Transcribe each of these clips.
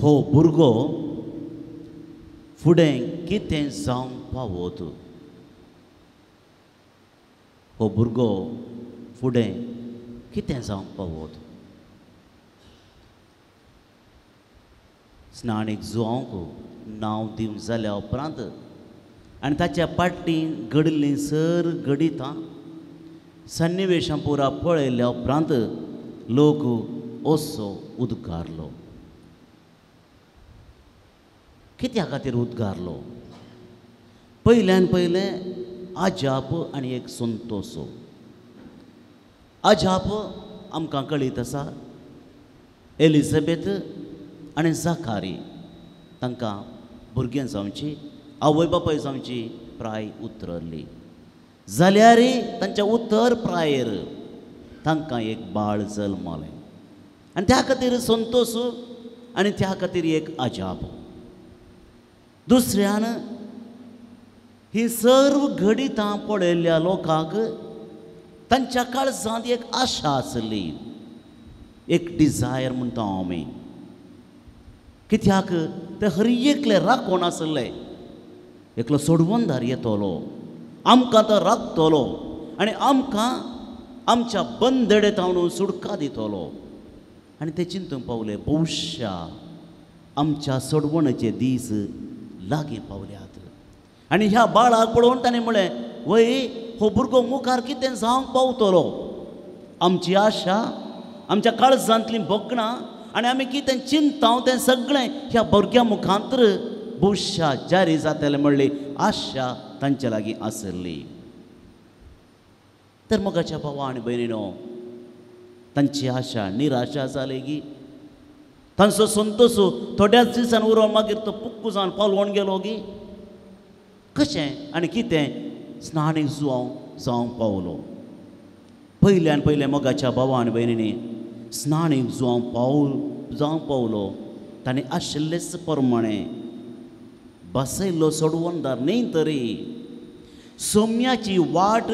हो भुरगो फुडें कितें जावंक पावत हो भुरगो फुडें कितें जावंक पावत स्नानीक जुवांक नांव दिवं जाल्या उपरांत आनी ताच्या पाटलीं घडिल्लीं सर घडितां सन्निवेशां पुरा पळयल्या उपरांत लोक ओसो उद्गारलो कित्या खातीर उद्गारलो पयल्यान पयलें अजाप आनी एक संतोसो अजाप आमकां कळीत आसा एलिझाबेथ आनी जाकारी तांकां भुरगीं जावची आवय बापाय जावची प्राय उतरली जाल्यारय तांच्या उत्तर प्रायेर तांकां एक बाळ जल्मलें आनी त्या खातीर संतोश आनी त्या खातीर एक अजाप दुसऱ्यान ही सर्व घडितां पळयल्ल्या लोकांक तांच्या काळजांत एक आशा आसली एक डिझायर म्हणटा आमी कित्याक ते हर एकले राखोन आसले एकलो सोडवणदार येतलो आमकां तो राखतलो आनी आमकां आमच्या बंदडेतावन सुटका दितलो आनी ते चिंतूंक पावले भविष्या आमच्या सोडवणेचे दीस लागीं पावल्यात आनी ह्या बाळाक पळोवन ताणें म्हळें वय हो भुरगो मुखार कितें जावंक पावतलो आमची आशा आमच्या काळजांतलीं भोगणां आनी आमी कितें चिंतां तें सगळें ह्या भुरग्या मुखांतर भविष्या जारी जातलें म्हणली आशा तांचे लागीं आसली तर मोगाच्या भावा आनी भयणीनो तांची आशा निराशा जाली गी तांचो संतोश थोड्याच दिसान उरोन मागीर तो पुक्कू जावन पालवण गेलो गी कशें आनी कितें स्नानीक जावंक पावलो पयल्यान पयलें मोगाच्या भावा आनी भयणींनी स्नानीक जावंक पावलो ताणें आशिल्लेच प्रमाणें बसयल्लो सोडवणदार न्ही तरी सोम्याची वाट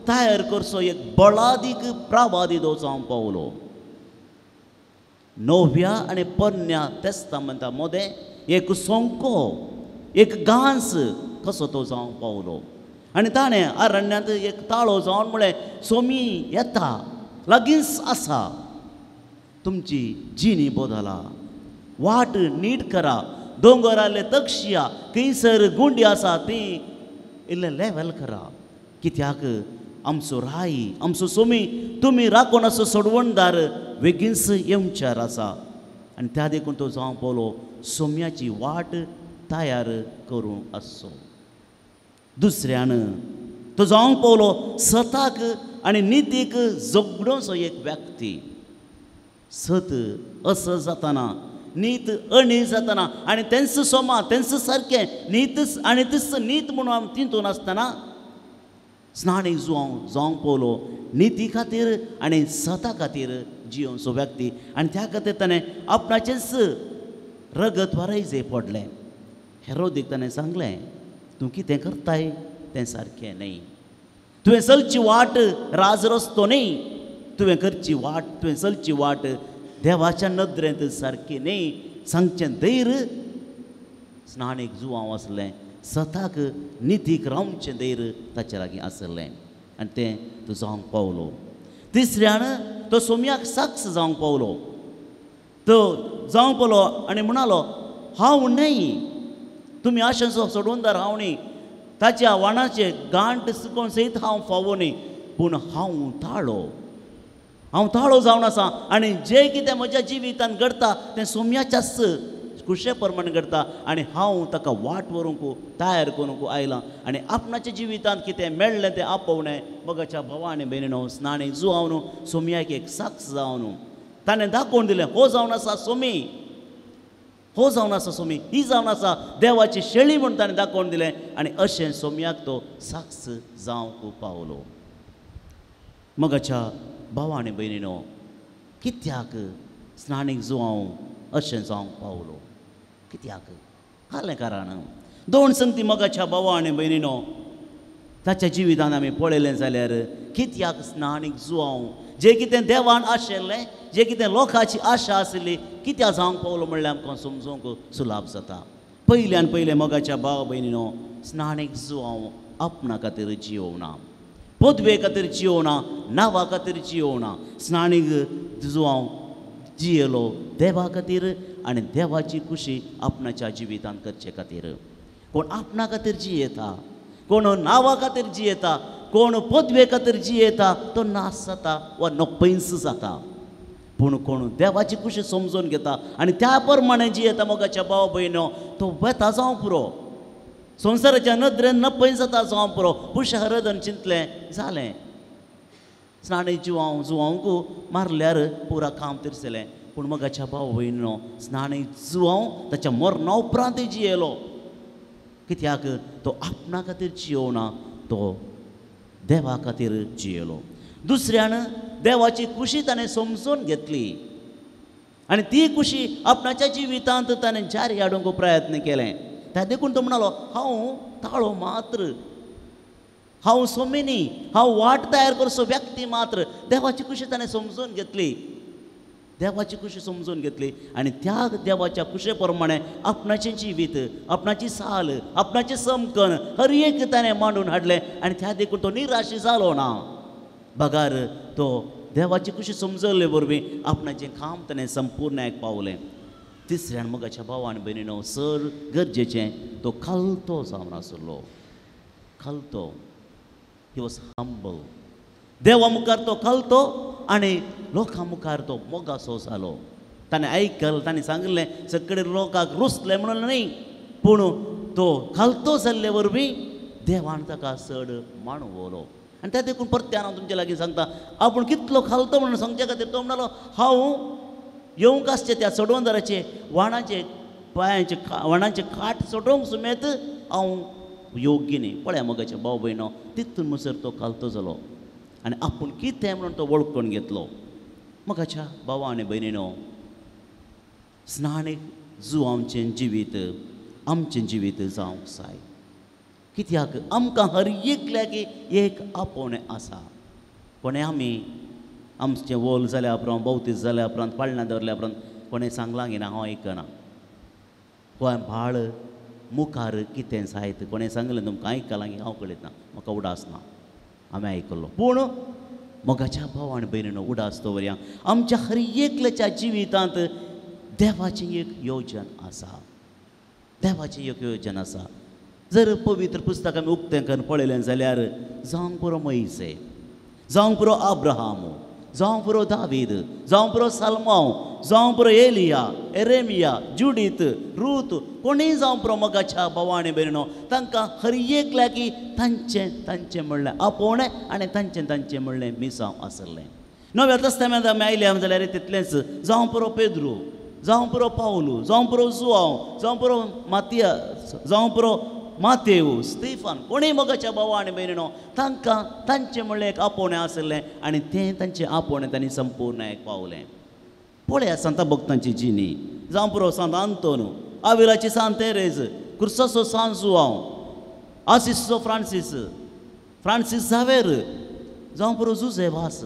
तयार करचो एक बळादीक प्रावादिदो जावंक पावलो नव्या आनी पोरन्या तेस्तामेंता मदें एक सोंको एक गांस कसो तो जावंक पावलो आनी ताणें अरण्यांत एक ताळो जावन म्हळें सोमी येता लागींच आसा तुमची जिणी बदला वाट नीट करा दोंगराले तक्षिया खंयसर गुंडी आसा ती इल्लें लेवल करा कित्याक आमचो राई आमचो सोमी तुमी राखून असो सोडवणदार बेगीनच येवचार आसा आनी त्या देखून तो जावंक पावलो सोम्याची वाट तयार करूं आसो दुसऱ्यान तो जावंक पावलो सताक आनी नितीक झगडोचो एक व्यक्ती सत असं जाताना नीत अणीत जाताना आनी तेंच सोमा तेंच सारकें नीत आनी तिस नीत म्हणून आमी चिंतून आसतना स्नानीक जावंक पावलो निती खातीर आनी सता खातीर जियोचो व्यक्ती आनी त्या खातीर ताणें आपणाचेंच रगत वारयजे पडलें हेरोदीक ताणें सांगलें तूं कितें करताय तें सारकें न्ही तुवें चलची वाट राज रस्तो न्ही तुवें करची वाट तुवें चलची वाट देवाच्या नदरेंत सारकी न्ही सांगचें धैर्य स्नानीक जुवांव आसलें सताक नितीक रावचें धैर्य ताचे लागीं आसलें आनी तें तो जावंक पावलो तिसऱ्यान तो सोम्याक साक्ष जावंक पावलो तो जावंक पावलो आनी म्हणालो हांव न्ही तुमी आशेचो सोडवणदार हांव न्ही ताच्या वाणाचे गांठ सुकोवन सयत हांव फावो न्ही पूण हांव ताळो जावन आसा आनी जें कितें म्हज्या जिवितांत घडटा तें सोम्याच्याच कुशे प्रमाणे घडटा आनी हांव ताका वाट व्हरूंक तयार करूंक आयलां आनी आपणाच्या जिवितांत कितें मेळ्ळें तें आपोवणें मोगाच्या भावा आनी भयणीनो स्नानीक जुवांव सोम्याक एक साक्ष जावन ताणें दाखोवन दिलें हो जावन आसा सोमी हो जावन आसा सोमी ही जावन आसा देवाची शेळी म्हूण ताणें दाखोवन दिलें आनी अशें सोम्याक तो साक्ष जावंक पावलो मोगाच्या भावा आनी भयणीनो कित्याक स्नानीक जुवांव अशें जावंक पावलो कित्याक हालें कारण दोन संगती मोगाच्या भावा आनी भयणीनो ताच्या जिवितांत आमी पळयलें जाल्यार कित्याक स्नानीक जुवांव जें कितें देवान आशिल्लें जे कितें लोकांची आशा आसली कित्या जावंक पावलो म्हणल्यार आमकां समजूंक सुलाभ जाता. पयल्यान पयलें मोगाच्या भाव भयणीनो, स्नानीक जुवांव आपणा खातीर जियोवना, पदवे खातीर जियोवना, नांवा खातीर जियोवना. स्नानीक जुवांव जियेलो देवा खातीर आनी देवाची खुशी आपणाच्या जिवितांत करचे खातीर. कोण आपणा खातीर जियेता, कोण नांवा खातीर जियेता, कोण पदवे खातीर जियेता तो नास जाता वा नपैस जाता. पूण कोण देवाची खुशी समजून घेता आनी त्या प्रमाणे जियेता मोगाच्या भाव भयणो, तो वेता जावं पुरो. संवसाराच्या नदरेन नपैस जाता जावं पुरो. पुरुषारदन चिंतलें जालें, स्नानी जुवांवकू मारल्यार पुरा काम तिरसलें. पूण मोगाच्या भाव भयणो, स्नानी जुवांव ताच्या मरणा उपरांत जियेलो. कित्याक तो आपणा खातीर जियोवना, तो देवा खातीर जियेलो. दुसऱ्यान देवाची खुशी ताणें समजून घेतली आनी ती खुशी आपणाच्या जिवितांत ताणें जारी हाडूंक प्रयत्न केलें. त्या देखून तो म्हणलो, हांव ताळो मात्र, हांव सोमिनी, हांव वाट तयार करचो व्यक्ती मात्र. देवाची खुशी ताणें समजून घेतली, देवाची खुशी समजून घेतली आनी त्या देवाच्या खुशे प्रमाणे आपणाचें जिवीत, आपणाची साल, आपणाचें समकण हर एक ताणें मांडून हाडलें. आनी त्या देखून तो निराशी जालो ना. बगार तो देवाची खुशी समजले वरवीं आपणाचें काम ताणें संपूर्णायक पावलें. तिसऱ्यान मोगाच्या भावान भयणीनो, सर गरजेचें तो खालतो जावन आसलो. खालतो, ही वॉज हंबल. देवा मुखार तो खालतो आनी लोकां मुखार तो मोगासो जालो. ताणें आयकल, ताणें सांगलें सगळे लोकांक रुसलें म्हणून न्ही, पूण तो खालतो जाल्ले वरवीं देवान ताका चड माणवलो. आनी त्या देखून परत्यान हांव तुमचे लागीं सांगता, आपूण कितलो खालतो म्हणून सांगचे खातीर तो म्हणलो, हांव येवंक आसचे त्या चडवंदराचे वाणाचे पांयाचे वाणाचे खाट चडोवंक सुमेत हांव योग्य न्ही. पळया मोगाच्या भाव भयणो, तितून मुसर तो खालतो जालो आनी आपूण कितें म्हणून तो वळखून घेतलो. मोगाच्या भावा आनी भयणीनो, स्नानीक जुवांवचें जिवीत आमचें जिवीत जावंक जाय. कित्याक आमकां हर एकल्याक एक आपोवणें आसा. कोणें आमी आमचें वोल जाल्या उपरांत, भोवतीस जाल्या उपरांत, पाळण्या दवरल्या उपरांत कोणें सांगलां घेना हांव आयकना. कोण भाळ मुखार कितें जायत कोणें सांगलें तुमकां आयकलां की हांव कळयता, म्हाका उडास ना, हांवें आयकल्लो. पूण मोगाच्या भाव आनी भयणीनो, उडास दवरया. आमच्या हर एकल्याच्या जिवितांत देवाचें एक योजन आसा, देवाचें एक योजन आसा. जर पवित्र पुस्तक आमी उक्तें करून पळयलें जाल्यार जावंक पुरो मोइसे, जावंक पुरो अब्राहाम, जावंक पुरो दावीद, जावंक पुरो सालमांव, जावंक पुरो एलिया, एरेमिया, जुडीत, रूत, कोणीय जावंक पुरो मोगाच्या भावांनी भयणीनो, तांकां हर एकल्याक तांचें तांचें म्हणलें आपोवणें आनी तांचें तांचें म्हणलें मिसांव आसलें. नव्या तस्तामेंत आमी आयल्या जाल्यार तितलेंच, जावंक पुरो पेद्रू, जावंक पुरो पावलू, जावंक पुरो जुआंव, जावंक पुरो मातिया, जावंक पुरो मातेव, स्तेफान, कोणीय मोगाच्या भावा आनी भयणीनो, तांकां तांचें म्हणलें एक आपोवणें आसलें आनी तें तांचें आपोवणें तांणी संपूर्णायक पावलें. पळया सांत भक्तांची जिणी, जावं पुरो सांत आंतोन, आविलाची सांत तेरेज, क्रुसाचो सांत जुआंव, आसिसचो फ्रांसीस, फ्रांसीस झावेर, जावं पुरो जुझेवास,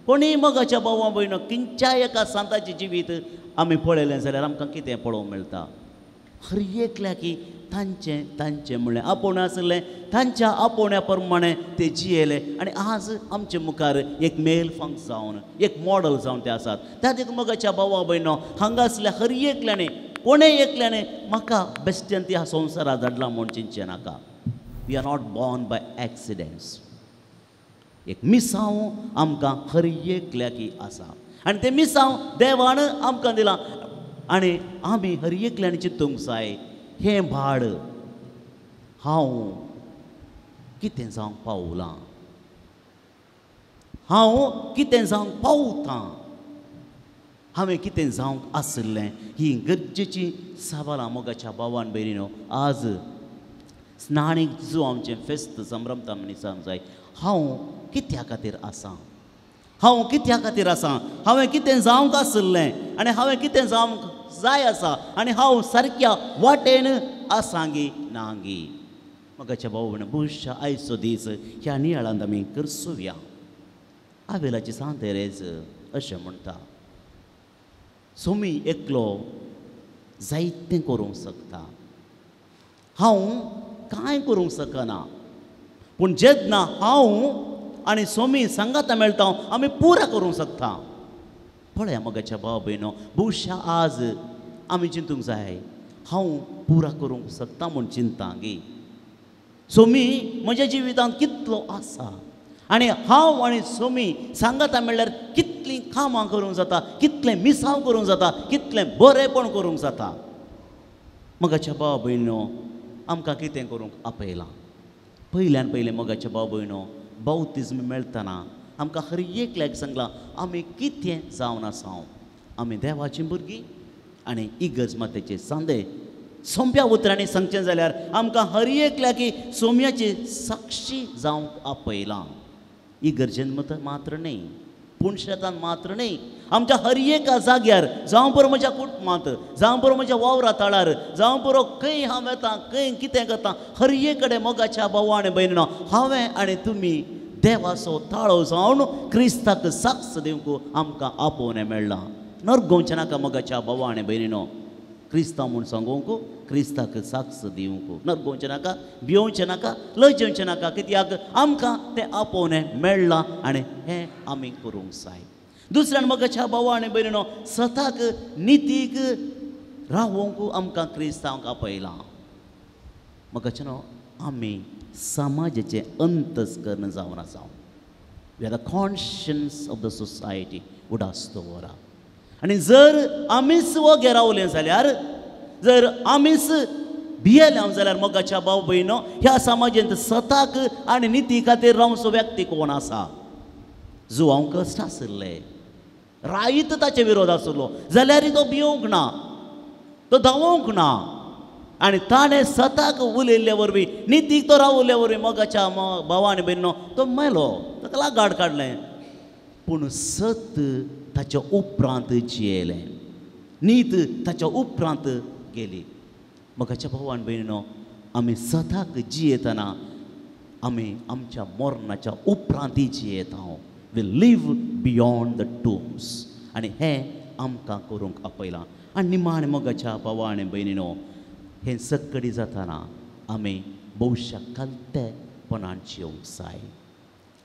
कोणीय मोगाच्या भावा भयणो, खंयच्याय एका सांताची जिवीत आमी पळयलें जाल्यार आमकां कितें पळोवंक मेळटा. हर एकल्याक तांचें तांचें म्हणलें आपोवणें आसलें, तांच्या आपोवण्या प्रमाणे ते जियेले आनी आज आमचे मुखार एक मेल फंक जावन, एक मॉडल जावन ते आसात. त्या देखून मोगाच्या भावा भयणो, हांगासल्या हर एकल्याने, कोणेय एकल्याने म्हाका बेश्टेन ह्या संवसारांत धाडलां म्हूण चिंतचें नाका. We are not born by accidents. एक मिसांव आमकां हर एकल्याक आसा आनी तें मिसांव देवान आमकां दिलां आनी आमी हर एकल्यान चिंतूंक जाय, हें भाड हांव कितें जावंक पावलां, हांव कितें जावंक पावतां, हांवें कितें जावंक आसलें. ही गरजेची सवालां मोगाच्या भावान भयणीनो आज स्नानीक जुआंवचें फेस्त संभ्रमता मनशांक जाय. हांव कित्या खातीर आसां, हांव कित्या खातीर आसां, हांवें कितें जावंक आसलें आनी हांवें कितें जावंक जाय आसा आनी हांव सारक्या वाटेन आसांगी नांगी. मोगाच्या भाव भयण, बुश्य आयचो दीस ह्या नियाळांत आमी करसुया. आवेलाची सांत तेरेज अशें म्हणटा, सोमी एकलो जायतें करूंक शकता, हांव कांय करूंक शकना, पूण जेन्ना हांव आनी सोमी सांगाता मेळटा आमी पुरा करूंक शकता. पळया मोगाच्या भाव भयणो, भविश्या आज आमी चिंतूंक जाय, हांव पुरा करूंक शकता म्हूण चिंता गे. सोमी म्हज्या जिवितांत कितलो आसा आनी हांव आनी सोमी सांगाता म्हणल्यार कितलीं कामां करूंक जाता, कितलें मिसांव करूंक जाता, कितलें बरेंपण करूंक जाता. मोगाच्या भाव भयणो, आमकां कितें करूंक आपयलां. पयल्यान पयलें मोगाच्या भाव भयणो, बावतिजम मेळटना आमकां हर एकल्याक सांगलां आमी कितें जावन आसां. आमी देवाचीं भुरगीं आनी इगर्ज मातेचे सांदे. सोंप्या उतरांनी सांगचें जाल्यार आमकां हर एकल्याक सोम्याची साक्षी जावंक आपयलां. इगर्जेन मात्र न्ही, पुणशेतान मात्र न्ही, आमच्या हर एका जाग्यार, जावं बरो म्हज्या कुटुंबांत, जावं बरो म्हज्या वावरा तळार, जावं बरो खंय हांव येता, खंय कितें करता, हर एक कडेन मोगाच्या भावा आनी भयणीनो, हांवें आनी तुमी देवाचो ताळो जावन क्रिस्ताक साक्ष दिवंक आमकां आपोवणें मेळ्ळां. नरगोवचें नाका मोगाच्या भावा आनी भयणीनो, क्रिस्तांव म्हूण सांगूंक, क्रिस्ताक साक्ष दिवंक. नरगोवचें नाका, भियोवचें नाका, लजेवचें नाका, कित्याक आमकां तें आपोवणें मेळ्ळां आनी हें आमी करूंक जाय. दुसऱ्यान मोगाच्या भावा आनी भयणीनो, सताक नितीक रावूंक आमकां क्रिस्तांवांक आपयलां. मोगाचें न्हू, आमी समाजाचे अंतस्करण जावन आसा. We are the conscience of the society उडास दवरा. आनी जर आमीच वगे रावले जाल्यार, जर आमीच भियेले जाल्यार मोगाच्या भाव भयणो, ह्या समाजांत सताक आनी निती खातीर रावचो व्यक्ती कोण आसा? जो हांव कश्ट आशिल्ले, रायत ताचे विरोध आसलो जाल्यार तो भियोंक ना, तो धांवोंक ना. आनी ताणें सताक उलयल्ले वरवीं, नितीक तो रावले वरवीं मोगाच्या भावा आनी भयणो तो मेलो, ताका लागाड काडलें. पूण सत ताच्या उपरांत जियेलें, नीत ताच्या उपरांत गेली. मोगाच्या भावा आनी भयणीनो, आमी सताक जियेतना आमी आमच्या मरणाच्या उपरांतय जियेता. We live beyond the tombs. आनी हें आमकां करूंक आपयलां. आनी निमाणे मोगाच्या भावा आनी भयणीनो, हें सगळें जाताना आमी भविश्या कालतेपणान जियोंक जाय.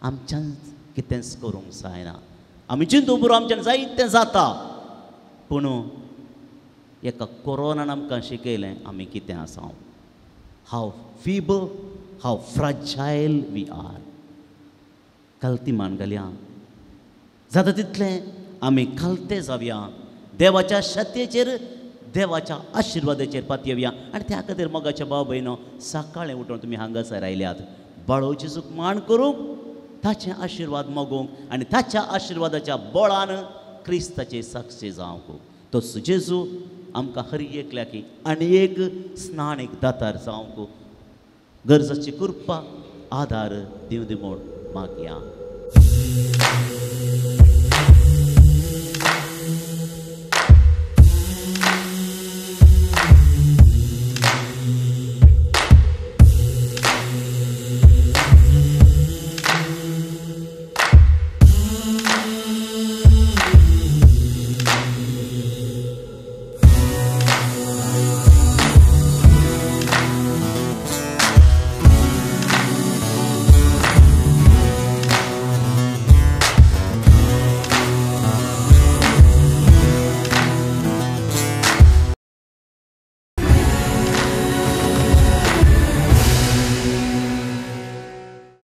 आमच्यान कितेंच करूंक जायना. आमी चिंतून पुरो आमच्यान जायतें जाता, पूण एका कोरोनान आमकां शिकयलें आमी कितें आसा. हाव फीबल, हाव फ्राजायल वी आर. काल्तिमान घालया, जाता तितलें आमी कालते जावया, देवाच्या शतेचेर, देवाच्या आशिर्वादाचेर पातयेवया. आनी त्या खातीर मोगाच्या भाव भयणो, सकाळीं उठून तुमी हांगासर आयल्यात, बाळो जेजूक मान करूंक, ताचे आशिर्वाद मागूंक आनी ताच्या आशिर्वादाच्या बळान क्रिस्ताचे साक्षी जावंक. तो जेजू आमकां हर एकल्याक आनी एक स्नानीक दातार जावंक गरजेची कृपा आदार दिव म्हूण मागया.